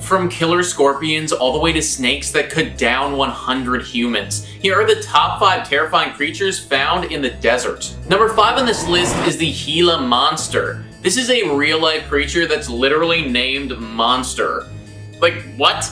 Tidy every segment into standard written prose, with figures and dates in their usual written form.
From killer scorpions all the way to snakes that could down 100 humans. Here are the top 5 terrifying creatures found in the desert. Number 5 on this list is the Gila Monster. This is a real-life creature that's literally named Monster. Like, what?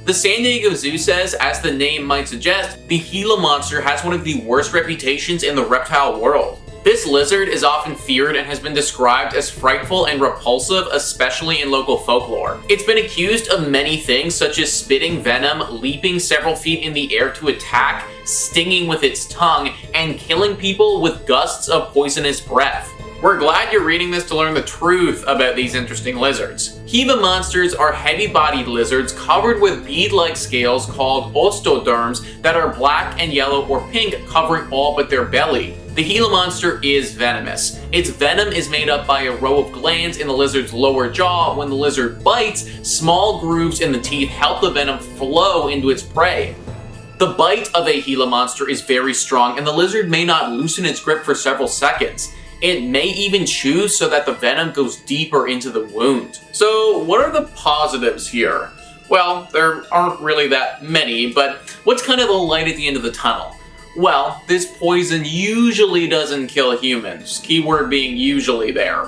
The San Diego Zoo says, as the name might suggest, the Gila Monster has one of the worst reputations in the reptile world. This lizard is often feared and has been described as frightful and repulsive, especially in local folklore. It's been accused of many things, such as spitting venom, leaping several feet in the air to attack, stinging with its tongue, and killing people with gusts of poisonous breath. We're glad you're reading this to learn the truth about these interesting lizards. Gila monsters are heavy-bodied lizards covered with bead-like scales called osteoderms that are black and yellow or pink, covering all but their belly. The Gila monster is venomous. Its venom is made up by a row of glands in the lizard's lower jaw. When the lizard bites, small grooves in the teeth help the venom flow into its prey. The bite of a Gila monster is very strong, and the lizard may not loosen its grip for several seconds. It may even chew so that the venom goes deeper into the wound. So what are the positives here? Well, there aren't really that many, but what's kind of the light at the end of the tunnel? Well, this poison usually doesn't kill humans, keyword being usually there.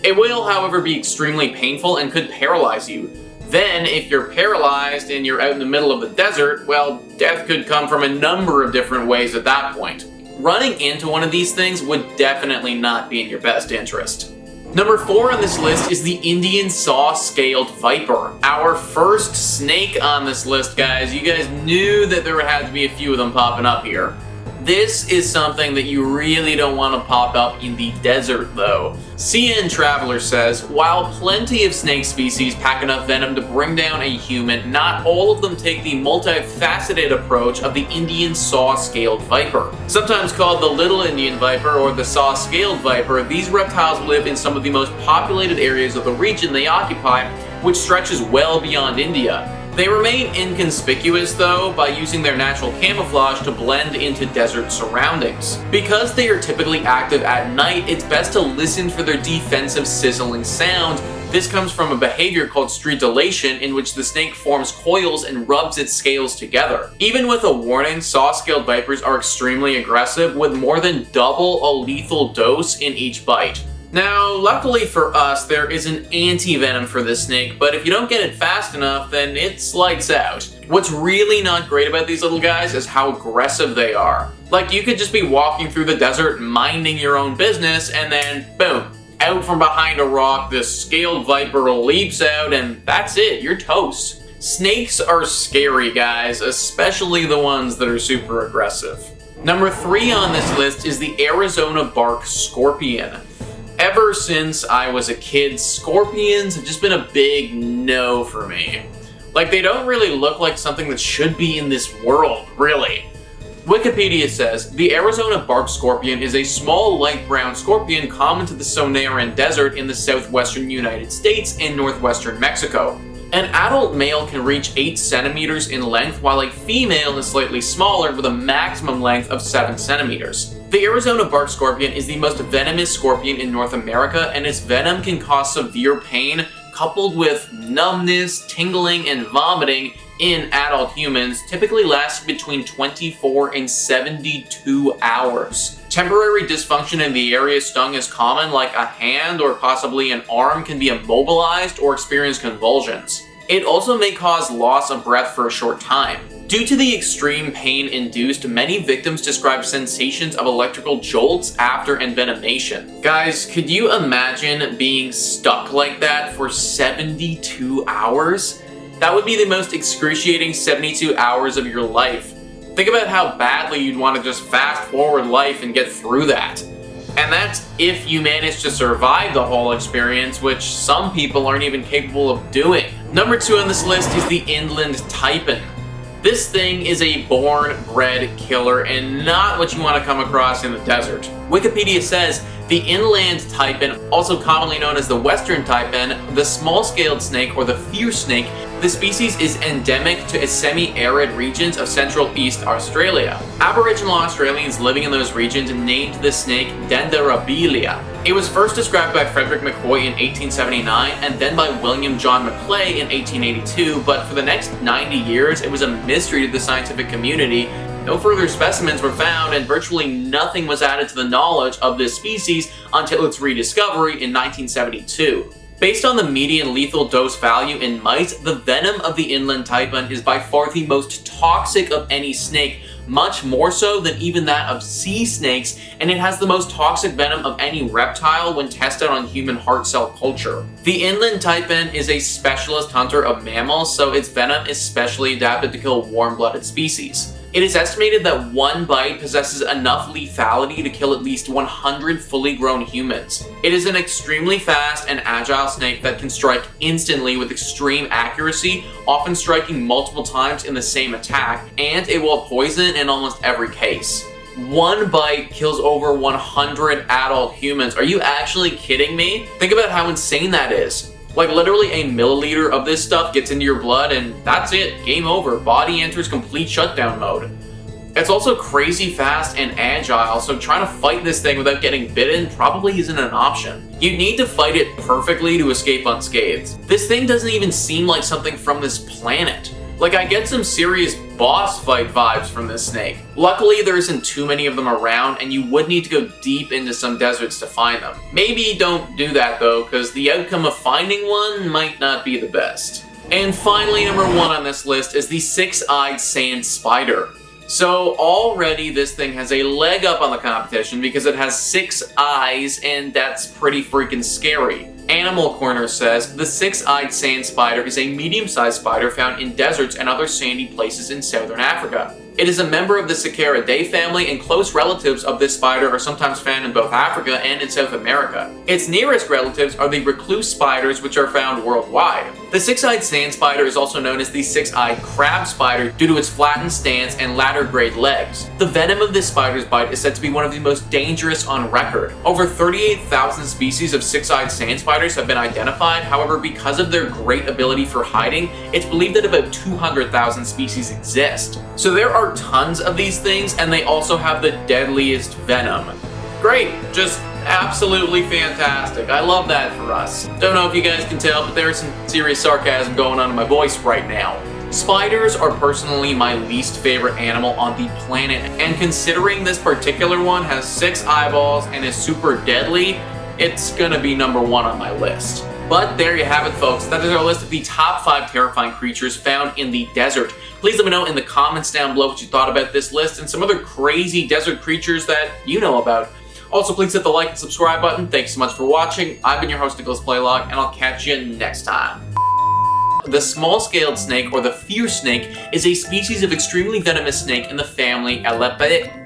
It will, however, be extremely painful and could paralyze you. Then, if you're paralyzed and you're out in the middle of the desert, well, death could come from a number of different ways at that point. Running into one of these things would definitely not be in your best interest. Number 4 on this list is the Indian saw-scaled viper. Our first snake on this list, guys. You guys knew that there had to be a few of them popping up here. This is something that you really don't want to pop up in the desert, though. CN Traveler says, while plenty of snake species pack enough venom to bring down a human, not all of them take the multifaceted approach of the Indian saw-scaled viper. Sometimes called the little Indian viper or the saw-scaled viper, these reptiles live in some of the most populated areas of the region they occupy, which stretches well beyond India. They remain inconspicuous, though, by using their natural camouflage to blend into desert surroundings. Because they are typically active at night, it's best to listen for their defensive sizzling sound. This comes from a behavior called stridulation, in which the snake forms coils and rubs its scales together. Even with a warning, saw-scaled vipers are extremely aggressive, with more than double a lethal dose in each bite. Now, luckily for us, there is an anti-venom for this snake, but if you don't get it fast enough, then it's lights out. What's really not great about these little guys is how aggressive they are. Like, you could just be walking through the desert, minding your own business, and then, boom, out from behind a rock, this scaled viper leaps out, and that's it, you're toast. Snakes are scary, guys, especially the ones that are super aggressive. Number 3 on this list is the Arizona bark scorpion. Ever since I was a kid, scorpions have just been a big no for me. Like, they don't really look like something that should be in this world, really. Wikipedia says, the Arizona bark scorpion is a small light brown scorpion common to the Sonoran Desert in the southwestern United States and northwestern Mexico. An adult male can reach 8 centimeters in length, while a female is slightly smaller with a maximum length of 7 centimeters. The Arizona bark scorpion is the most venomous scorpion in North America, and its venom can cause severe pain, coupled with numbness, tingling, and vomiting in adult humans, typically lasts between 24 and 72 hours. Temporary dysfunction in the area stung is common, like a hand or possibly an arm can be immobilized or experience convulsions. It also may cause loss of breath for a short time. Due to the extreme pain induced, many victims describe sensations of electrical jolts after envenomation. Guys, could you imagine being stuck like that for 72 hours? That would be the most excruciating 72 hours of your life. Think about how badly you'd want to just fast forward life and get through that. And that's if you manage to survive the whole experience, which some people aren't even capable of doing. Number 2 on this list is the inland Taipan. This thing is a born-bred killer and not what you want to come across in the desert. Wikipedia says, the inland taipan, also commonly known as the western taipan, the small-scaled snake or the fierce snake, the species is endemic to semi-arid regions of Central East Australia. Aboriginal Australians living in those regions named the snake Dendrobilia. It was first described by Frederick McCoy in 1879 and then by William John Maclay in 1882, but for the next 90 years it was a mystery to the scientific community. No further specimens were found and virtually nothing was added to the knowledge of this species until its rediscovery in 1972. Based on the median lethal dose value in mice, the venom of the inland taipan is by far the most toxic of any snake, much more so than even that of sea snakes, and it has the most toxic venom of any reptile when tested on human heart cell culture. The inland taipan is a specialist hunter of mammals, so its venom is specially adapted to kill warm-blooded species. It is estimated that one bite possesses enough lethality to kill at least 100 fully grown humans. It is an extremely fast and agile snake that can strike instantly with extreme accuracy, often striking multiple times in the same attack, and it will poison in almost every case. One bite kills over 100 adult humans. Are you actually kidding me? Think about how insane that is. Like, literally a milliliter of this stuff gets into your blood and that's it, game over. Body enters complete shutdown mode. It's also crazy fast and agile, so trying to fight this thing without getting bitten probably isn't an option. You need to fight it perfectly to escape unscathed. This thing doesn't even seem like something from this planet. Like, I get some serious boss fight vibes from this snake. Luckily, there isn't too many of them around, and you would need to go deep into some deserts to find them. Maybe don't do that though, because the outcome of finding one might not be the best. And finally, number 1 on this list is the six-eyed sand spider. So already this thing has a leg up on the competition because it has 6 eyes, and that's pretty freaking scary. Animal Corner says, the six-eyed sand spider is a medium-sized spider found in deserts and other sandy places in southern Africa. It is a member of the Sicariidae family, and close relatives of this spider are sometimes found in both Africa and in South America. Its nearest relatives are the recluse spiders, which are found worldwide. The six-eyed sand spider is also known as the six-eyed crab spider due to its flattened stance and latter-grade legs. The venom of this spider's bite is said to be one of the most dangerous on record. Over 38,000 species of six-eyed sand spiders have been identified. However, because of their great ability for hiding, it's believed that about 200,000 species exist. So there are tons of these things, and they also have the deadliest venom. Great, just absolutely fantastic. I love that for us. Don't know if you guys can tell, but there's some serious sarcasm going on in my voice right now. Spiders are personally my least favorite animal on the planet, and considering this particular one has 6 eyeballs and is super deadly, it's gonna be number 1 on my list. But there you have it, folks. That is our list of the top 5 terrifying creatures found in the desert. Please let me know in the comments down below what you thought about this list and some other crazy desert creatures that you know about. Also, please hit the like and subscribe button. Thanks so much for watching. I've been your host, Nicholas Playlog, and I'll catch you next time. The small-scaled snake, or the fierce snake, is a species of extremely venomous snake in the family Elapidae.